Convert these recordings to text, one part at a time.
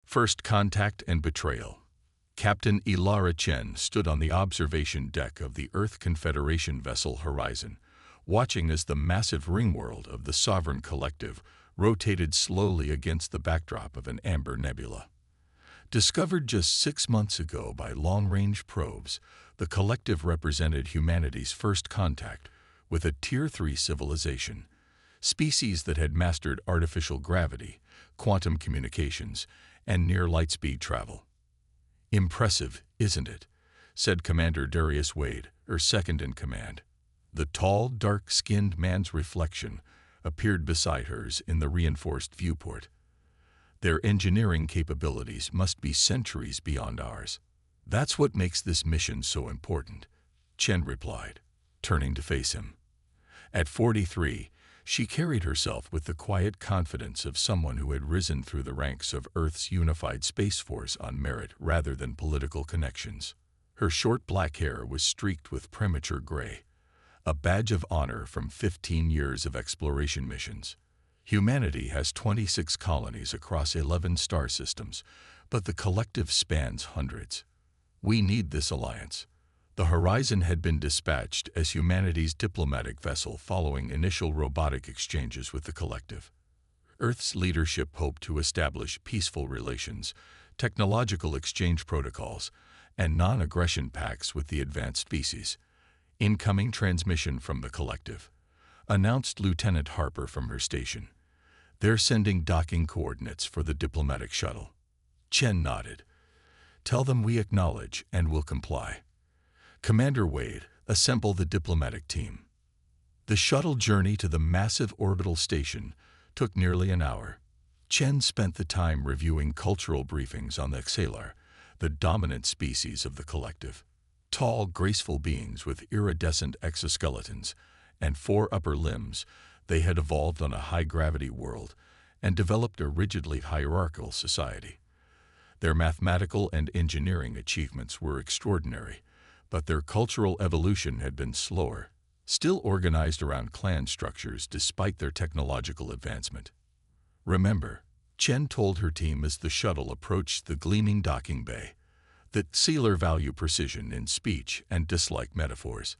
First contact and betrayal. Captain Ilara Chen stood on the observation deck of the Earth Confederation vessel Horizon, watching as the massive ringworld of the Sovereign Collective rotated slowly against the backdrop of an amber nebula. Discovered just 6 months ago by long-range probes, the Collective represented humanity's first contact with a Tier 3 civilization, species that had mastered artificial gravity, quantum communications, and near-light-speed travel. "Impressive, isn't it?" said Commander Darius Wade, her second-in-command. The tall, dark-skinned man's reflection appeared beside hers in the reinforced viewport. "Their engineering capabilities must be centuries beyond ours. That's what makes this mission so important," Chen replied, turning to face him. At 43, she carried herself with the quiet confidence of someone who had risen through the ranks of Earth's unified space force on merit rather than political connections. Her short black hair was streaked with premature gray, a badge of honor from 15 years of exploration missions. Humanity has 26 colonies across 11 star systems, but the Collective spans hundreds. "We need this alliance." The Horizon had been dispatched as humanity's diplomatic vessel following initial robotic exchanges with the Collective. Earth's leadership hoped to establish peaceful relations, technological exchange protocols, and non-aggression pacts with the advanced species. "Incoming transmission from the Collective," announced Lieutenant Harper from her station. "They're sending docking coordinates for the diplomatic shuttle." Chen nodded. "Tell them we acknowledge and will comply." "Commander Wade, assemble the diplomatic team." The shuttle journey to the massive orbital station took nearly an hour. Chen spent the time reviewing cultural briefings on the Xalar, the dominant species of the Collective. Tall, graceful beings with iridescent exoskeletons and 4 upper limbs, they had evolved on a high-gravity world and developed a rigidly hierarchical society. Their mathematical and engineering achievements were extraordinary, but their cultural evolution had been slower, still organized around clan structures despite their technological advancement. "Remember," Chen told her team as the shuttle approached the gleaming docking bay, "that sealer value precision in speech and dislike metaphors.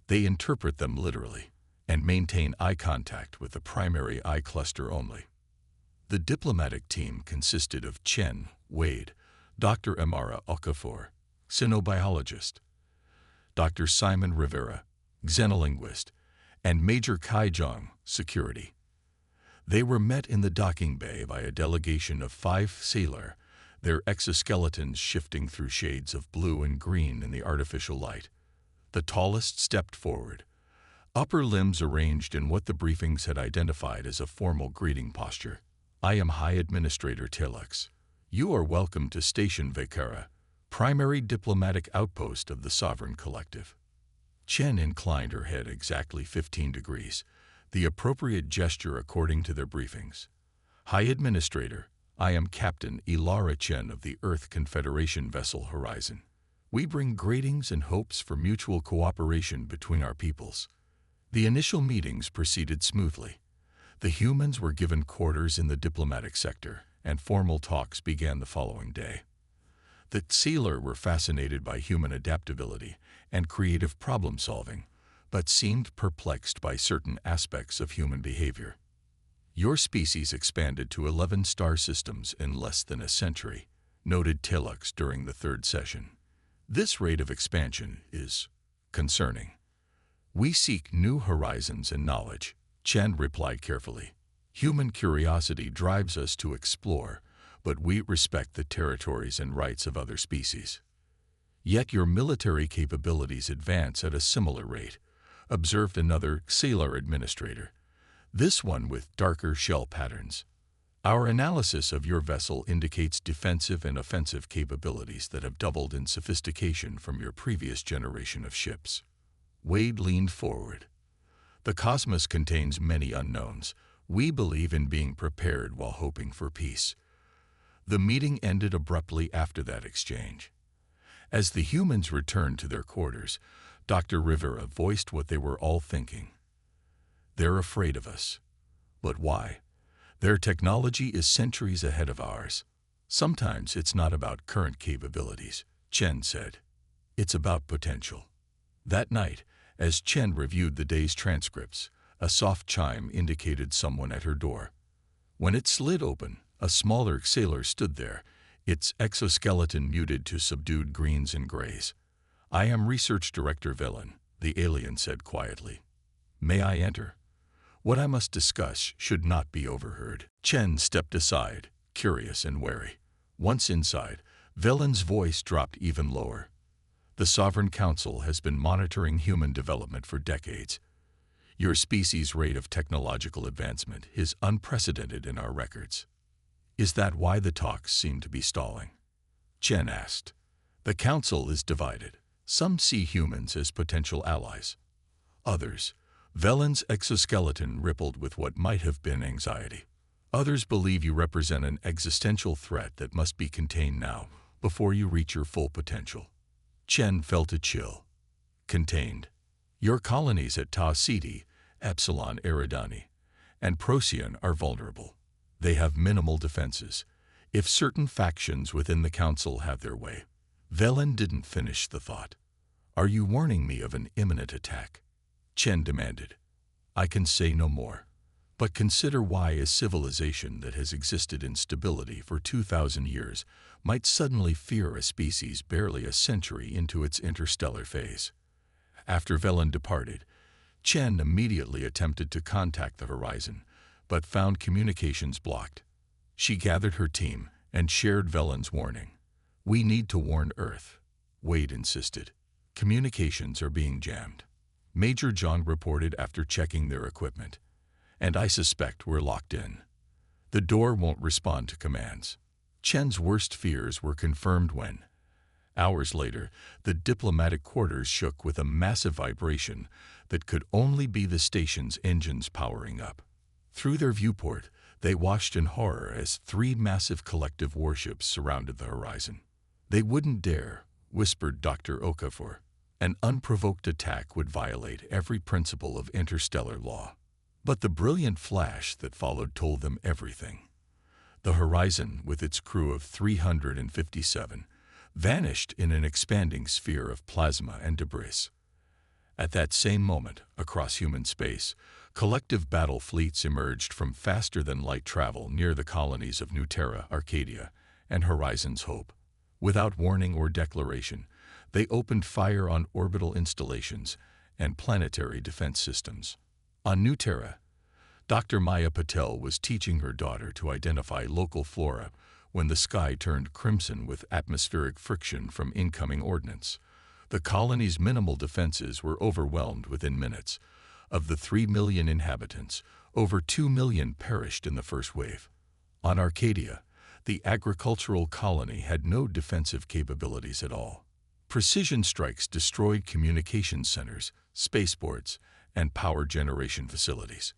They interpret them literally and maintain eye contact with the primary eye cluster only." The diplomatic team consisted of Chen, Wade, Dr. Amara Okafor, xenobiologist, Dr. Simon Rivera, xenolinguist, and Major Kai Zhang, security. They were met in the docking bay by a delegation of 5 sealer, their exoskeletons shifting through shades of blue and green in the artificial light. The tallest stepped forward, upper limbs arranged in what the briefings had identified as a formal greeting posture. "I am High Administrator Tilux. You are welcome to Station Vakara, primary diplomatic outpost of the Sovereign Collective." Chen inclined her head exactly 15 degrees, the appropriate gesture according to their briefings. "High Administrator, I am Captain Ilara Chen of the Earth Confederation vessel Horizon. We bring greetings and hopes for mutual cooperation between our peoples." The initial meetings proceeded smoothly. The humans were given quarters in the diplomatic sector, and formal talks began the following day. The sealer were fascinated by human adaptability and creative problem-solving, but seemed perplexed by certain aspects of human behavior. "Your species expanded to 11 star systems in less than a century," noted Tilux during the 3rd session. "This rate of expansion is concerning. We seek new horizons and knowledge," Chen replied carefully. "Human curiosity drives us to explore, but we respect the territories and rights of other species." "Yet your military capabilities advance at a similar rate," observed another sealer administrator, this one with darker shell patterns. "Our analysis of your vessel indicates defensive and offensive capabilities that have doubled in sophistication from your previous generation of ships." Wade leaned forward. "The cosmos contains many unknowns. We believe in being prepared while hoping for peace." The meeting ended abruptly after that exchange. As the humans returned to their quarters, Dr. Rivera voiced what they were all thinking. "They're afraid of us. But why? Their technology is centuries ahead of ours. Sometimes it's not about current capabilities, Chen said. It's about potential. That night, as Chen reviewed the day's transcripts, a soft chime indicated someone at her door. When it slid open, a smaller sailor stood there, its exoskeleton muted to subdued greens and grays. "I am Research Director Velen," the alien said quietly. "May I enter? What I must discuss should not be overheard." Chen stepped aside, curious and wary. Once inside, Velen's voice dropped even lower. "The Sovereign Council has been monitoring human development for decades. Your species' rate of technological advancement is unprecedented in our records. Is that why the talks seem to be stalling?" Chen asked. "The Council is divided. Some see humans as potential allies. Others, Velen's exoskeleton rippled with what might have been anxiety. Others believe you represent an existential threat that must be contained now, before you reach your full potential." Chen felt a chill. "Contained. Your colonies at Tau Ceti, Epsilon Eridani, and Procyon are vulnerable. They have minimal defenses, if certain factions within the Council have their way." Velen didn't finish the thought. "Are you warning me of an imminent attack?" Chen demanded. "I can say no more. But consider why a civilization that has existed in stability for 2,000 years might suddenly fear a species barely a century into its interstellar phase." After Velen departed, Chen immediately attempted to contact the Horizon, but found communications blocked. She gathered her team and shared Velen's warning. "We need to warn Earth," Wade insisted. "Communications are being jammed." Major John reported after checking their equipment. "And I suspect we're locked in. The door won't respond to commands." Chen's worst fears were confirmed when, hours later, the diplomatic quarters shook with a massive vibration that could only be the station's engines powering up. Through their viewport, they watched in horror as 3 massive collective warships surrounded the horizon. "They wouldn't dare," whispered Dr. Okafor. "An unprovoked attack would violate every principle of interstellar law." But the brilliant flash that followed told them everything. The Horizon, with its crew of 357, vanished in an expanding sphere of plasma and debris. At that same moment, across human space, collective battle fleets emerged from faster-than-light travel near the colonies of New Terra, Arcadia, and Horizon's Hope. Without warning or declaration, they opened fire on orbital installations and planetary defense systems. On New Terra, Dr. Maya Patel was teaching her daughter to identify local flora when the sky turned crimson with atmospheric friction from incoming ordnance. The colony's minimal defenses were overwhelmed within minutes. Of the 3 million inhabitants, over 2 million perished in the first wave. On Arcadia, the agricultural colony had no defensive capabilities at all. Precision strikes destroyed communication centers, spaceports, and power generation facilities.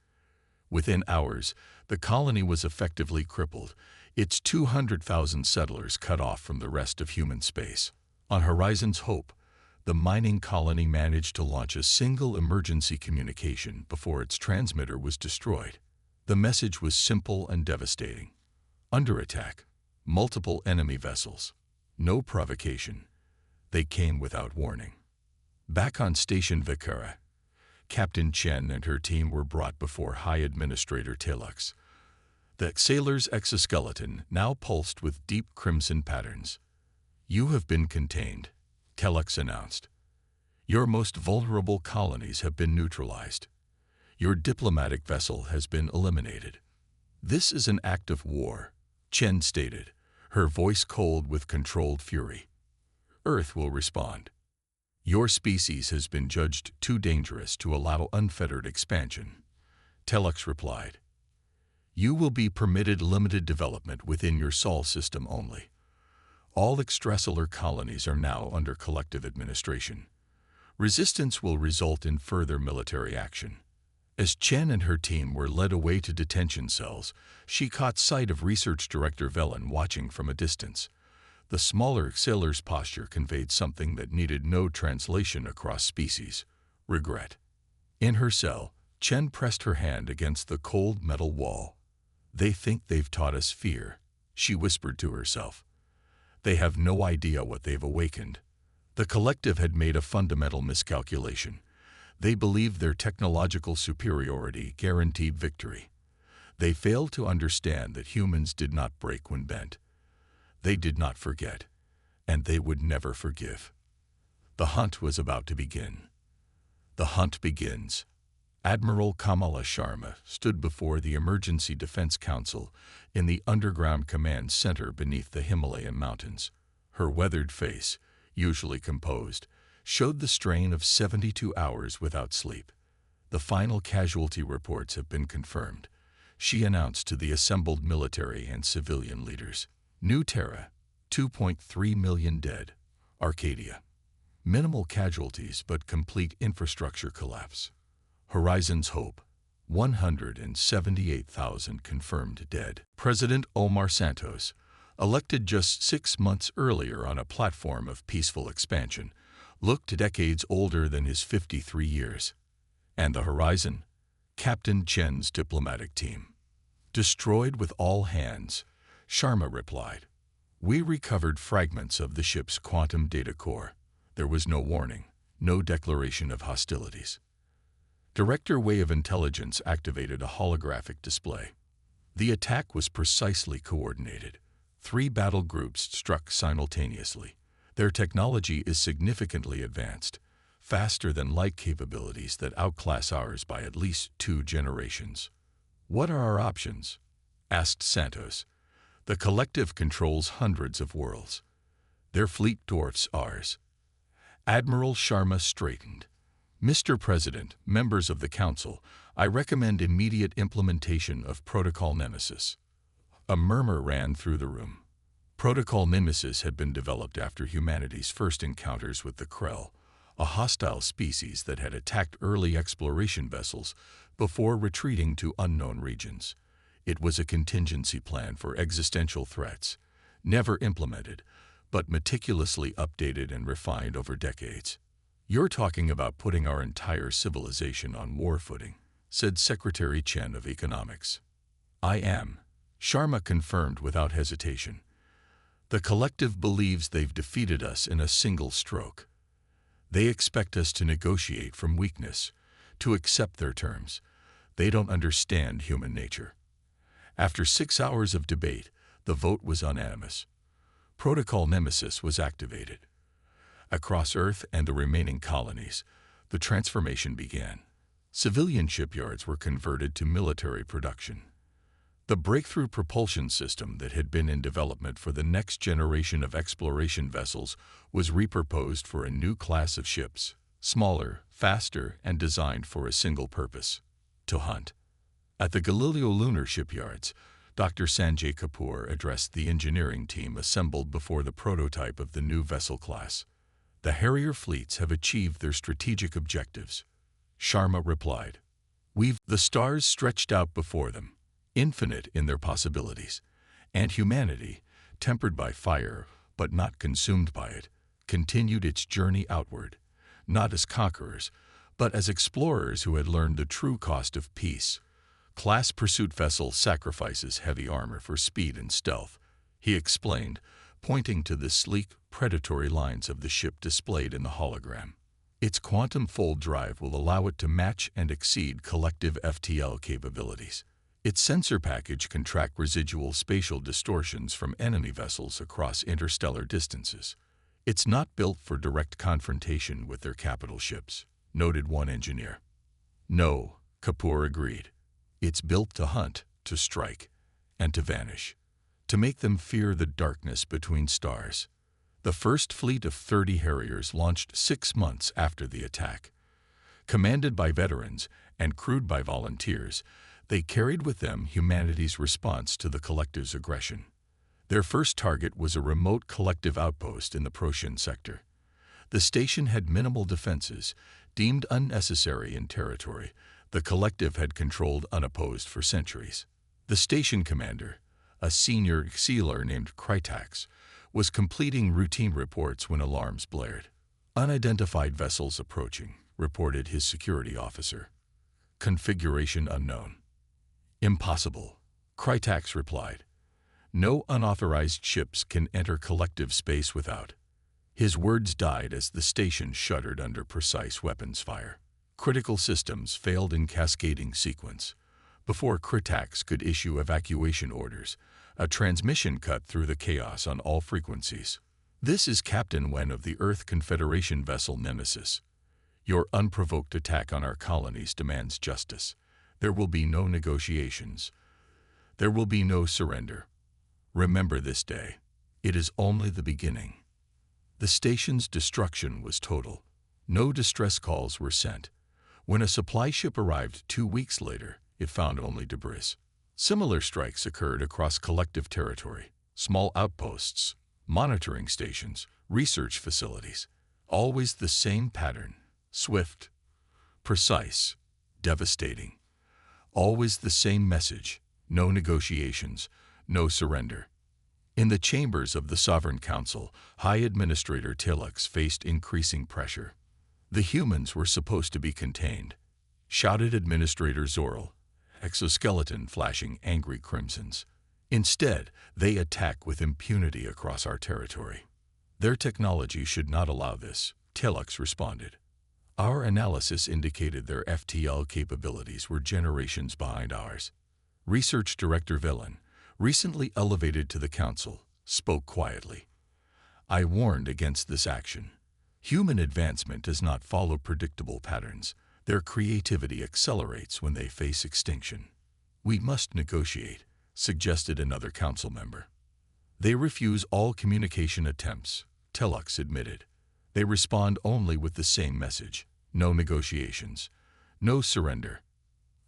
Within hours, the colony was effectively crippled, its 200,000 settlers cut off from the rest of human space. On Horizon's Hope, the mining colony managed to launch a single emergency communication before its transmitter was destroyed. The message was simple and devastating. Under attack, multiple enemy vessels. No provocation. They came without warning. Back on Station Vicara, Captain Chen and her team were brought before High Administrator Telux. The sailor's exoskeleton now pulsed with deep crimson patterns. "You have been contained," Telux announced. "Your most vulnerable colonies have been neutralized. Your diplomatic vessel has been eliminated." "This is an act of war," Chen stated, her voice cold with controlled fury. "Earth will respond. Your species has been judged too dangerous to allow unfettered expansion," Telux replied. "You will be permitted limited development within your Sol system only. All extrasolar colonies are now under collective administration. Resistance will result in further military action." As Chen and her team were led away to detention cells, she caught sight of Research Director Velen watching from a distance. The smaller sailor's posture conveyed something that needed no translation across species: regret. In her cell, Chen pressed her hand against the cold metal wall. "They think they've taught us fear," she whispered to herself. They have no idea what they've awakened. The collective had made a fundamental miscalculation. They believed their technological superiority guaranteed victory. They failed to understand that humans did not break when bent. They did not forget, and they would never forgive. The hunt was about to begin. The hunt begins. Admiral Kamala Sharma stood before the Emergency Defense Council in the underground command center beneath the Himalayan mountains. Her weathered face, usually composed, showed the strain of 72 hours without sleep. The final casualty reports have been confirmed, she announced to the assembled military and civilian leaders. New Terra, 2.3 million dead. Arcadia. Minimal casualties but complete infrastructure collapse. Horizon's Hope, 178,000 confirmed dead. President Omar Santos, elected just 6 months earlier on a platform of peaceful expansion, looked decades older than his 53 years. And the horizon? Captain Chen's diplomatic team. Destroyed with all hands, Sharma replied. We recovered fragments of the ship's quantum data core. There was no warning, no declaration of hostilities. Director Way of Intelligence activated a holographic display. The attack was precisely coordinated. 3 battle groups struck simultaneously. Their technology is significantly advanced, faster than light capabilities that outclass ours by at least 2 generations. What are our options? Asked Santos. The collective controls hundreds of worlds. Their fleet dwarfs ours. Admiral Sharma straightened. Mr. President, members of the Council, I recommend immediate implementation of Protocol Nemesis. A murmur ran through the room. Protocol Nemesis had been developed after humanity's first encounters with the Krell, a hostile species that had attacked early exploration vessels before retreating to unknown regions. It was a contingency plan for existential threats, never implemented, but meticulously updated and refined over decades. You're talking about putting our entire civilization on war footing, said Secretary Chen of Economics. I am, Sharma confirmed without hesitation. The collective believes they've defeated us in a single stroke. They expect us to negotiate from weakness, to accept their terms. They don't understand human nature. After 6 hours of debate, the vote was unanimous. Protocol Nemesis was activated. Across Earth and the remaining colonies, the transformation began. Civilian shipyards were converted to military production. The breakthrough propulsion system that had been in development for the next generation of exploration vessels was repurposed for a new class of ships, smaller, faster, and designed for a single purpose: to hunt. At the Galileo lunar shipyards, Dr. Sanjay Kapoor addressed the engineering team assembled before the prototype of the new vessel class. The Harrier fleets have achieved their strategic objectives. Sharma replied. The stars stretched out before them, infinite in their possibilities, and humanity, tempered by fire but not consumed by it, continued its journey outward, not as conquerors, but as explorers who had learned the true cost of peace. Class pursuit vessel sacrifices heavy armor for speed and stealth, he explained, pointing to the sleek, predatory lines of the ship displayed in the hologram. Its quantum fold drive will allow it to match and exceed collective FTL capabilities. Its sensor package can track residual spatial distortions from enemy vessels across interstellar distances. It's not built for direct confrontation with their capital ships, noted one engineer. No, Kapoor agreed. It's built to hunt, to strike, and to vanish, to make them fear the darkness between stars. The first fleet of 30 Harriers launched 6 months after the attack. Commanded by veterans and crewed by volunteers, they carried with them humanity's response to the collective's aggression. Their first target was a remote collective outpost in the Protean sector. The station had minimal defenses, deemed unnecessary in territory the collective had controlled unopposed for centuries. The station commander, a senior sealer named Krytax, was completing routine reports when alarms blared. Unidentified vessels approaching, reported his security officer. Configuration unknown. Impossible, Krytax replied. No unauthorized ships can enter collective space without. His words died as the station shuddered under precise weapons fire. Critical systems failed in cascading sequence. Before Critax could issue evacuation orders, a transmission cut through the chaos on all frequencies. This is Captain Wen of the Earth Confederation vessel Nemesis. Your unprovoked attack on our colonies demands justice. There will be no negotiations. There will be no surrender. Remember this day. It is only the beginning. The station's destruction was total. No distress calls were sent. When a supply ship arrived 2 weeks later, it found only debris. Similar strikes occurred across collective territory, small outposts, monitoring stations, research facilities. Always the same pattern. Swift, precise, devastating. Always the same message. No negotiations, no surrender. In the chambers of the Sovereign Council, High Administrator Tilux faced increasing pressure. The humans were supposed to be contained, shouted Administrator Zorl, exoskeleton flashing angry crimsons. Instead, they attack with impunity across our territory. Their technology should not allow this, Tilux responded. Our analysis indicated their FTL capabilities were generations behind ours. Research Director Villain, recently elevated to the Council, spoke quietly. I warned against this action. Human advancement does not follow predictable patterns. Their creativity accelerates when they face extinction. We must negotiate, suggested another council member. They refuse all communication attempts, Tilux admitted. They respond only with the same message. No negotiations. No surrender.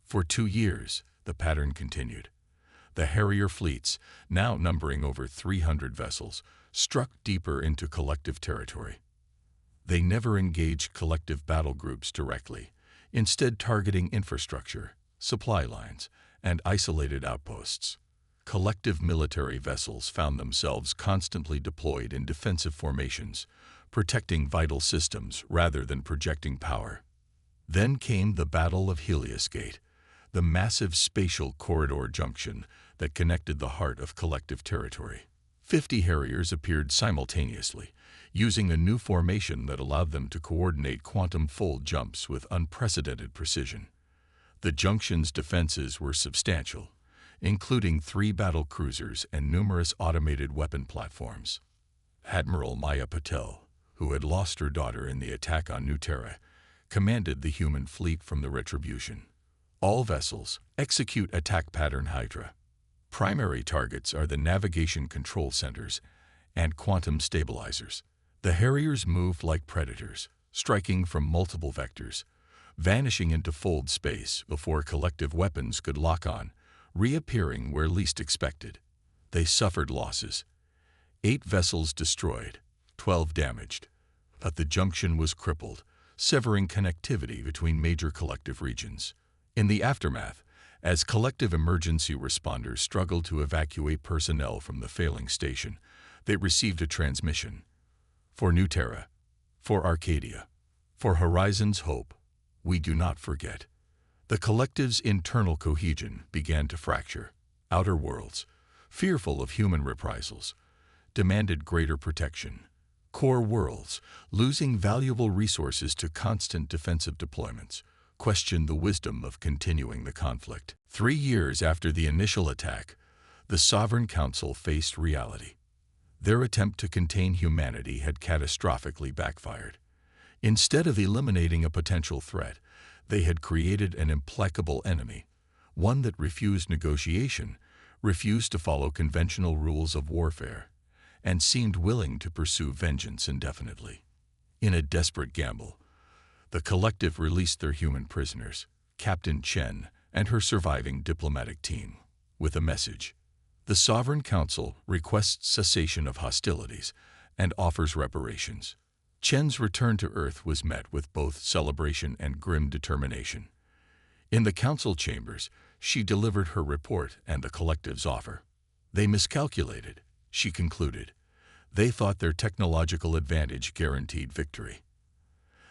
For 2 years, the pattern continued. The Harrier fleets, now numbering over 300 vessels, struck deeper into collective territory. They never engaged collective battle groups directly, instead targeting infrastructure, supply lines, and isolated outposts. Collective military vessels found themselves constantly deployed in defensive formations, protecting vital systems rather than projecting power. Then came the Battle of Helios Gate, the massive spatial corridor junction that connected the heart of collective territory. 50 Harriers appeared simultaneously, using a new formation that allowed them to coordinate quantum-fold jumps with unprecedented precision. The junction's defenses were substantial, including 3 battle cruisers and numerous automated weapon platforms. Admiral Maya Patel, who had lost her daughter in the attack on New Terra, commanded the human fleet from the Retribution. All vessels execute attack pattern Hydra. Primary targets are the navigation control centers and quantum stabilizers. The Harriers moved like predators, striking from multiple vectors, vanishing into fold space before collective weapons could lock on, reappearing where least expected. They suffered losses. 8 vessels destroyed, 12 damaged. But the junction was crippled, severing connectivity between major collective regions. In the aftermath, as collective emergency responders struggled to evacuate personnel from the failing station, they received a transmission. For New Terra, for Arcadia, for Horizon's hope, we do not forget. The collective's internal cohesion began to fracture. Outer worlds, fearful of human reprisals, demanded greater protection. Core worlds, losing valuable resources to constant defensive deployments, questioned the wisdom of continuing the conflict. 3 years after the initial attack, the Sovereign Council faced reality. Their attempt to contain humanity had catastrophically backfired. Instead of eliminating a potential threat, they had created an implacable enemy, one that refused negotiation, refused to follow conventional rules of warfare, and seemed willing to pursue vengeance indefinitely. In a desperate gamble, the collective released their human prisoners, Captain Chen and her surviving diplomatic team, with a message. The Sovereign Council requests cessation of hostilities and offers reparations. Chen's return to Earth was met with both celebration and grim determination. In the council chambers, she delivered her report and the collective's offer. They miscalculated, she concluded. They thought their technological advantage guaranteed victory.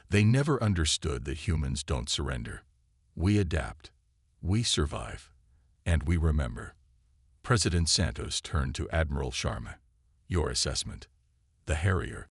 They never understood that humans don't surrender. We adapt, we survive, and we remember. President Santos turned to Admiral Sharma. Your assessment. The Harrier,